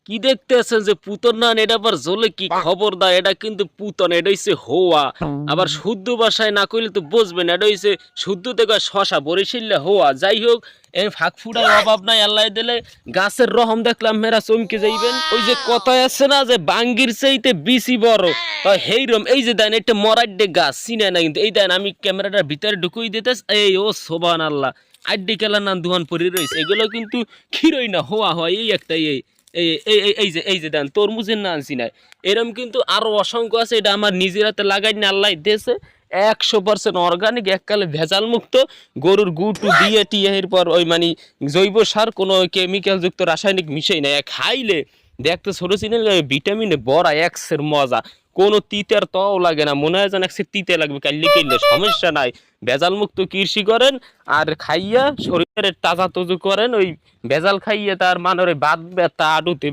কি দেখতেছেন যে পুতন না এটা আবার জলে কি খবরদার, এটা কিন্তু পুতন, এটা হইছে হোয়া। আবার শুদ্ধ ভাষায় না কইলে তো বুঝবেন, এটা হইছে শুদ্ধ থেকে শশা বরিশিল্লা হোয়া। যাই হোক, এই ফাঁক ফুডার অভাব নাই, আল্লাহ দিলে গাছের রহম দেখলাম মেরা চমকে যাইবেন। ওই যে কথায় আছে না যে বাঙ্গির চাইতে বিসি বড়, তো হেইরম এই যে দেন একটা মরাড্ডে গাছ চিনে না, কিন্তু এই দেন আমি ক্যামেরাটার ভিতরে ঢুকুই দিতে, এই ও সোবান আল্লাহ, আড্ডি কেলার নাম দুহান পরি রয়েছে, এগুলো কিন্তু ক্ষীরই না হোয়া হয়। এই একটা এই এই এই এই- এই যে এই যে দেন তরমুজের না আনছি না, এরম কিন্তু আরো অসংখ্য আছে। এটা আমার নিজের হাতে লাগাই না, আল্লাহ দিয়েছে 100% অর্গানিক, এককালে ভেজাল মুক্ত, গরুর গুটু দিয়ে টিয়ে এরপর ওই মানে জৈব সার, কোনো কেমিক্যাল যুক্ত রাসায়নিক মিশাই না। খাইলে দেখতে ছোট চিনে ভিটামিনে ভরা, এক্সের মজা, কোনো তিতের তও লাগে না, মনে হয় যেন একসের তিতে লাগবে, কাইলে কিনলে সমস্যা নাই। ভেজাল মুক্ত কৃষি করেন আর খাইয়া শরীরের তাজা তজু করেন। ওই ভেজাল খাইয়ে তার মানে বাদ ব্যথা আডুতে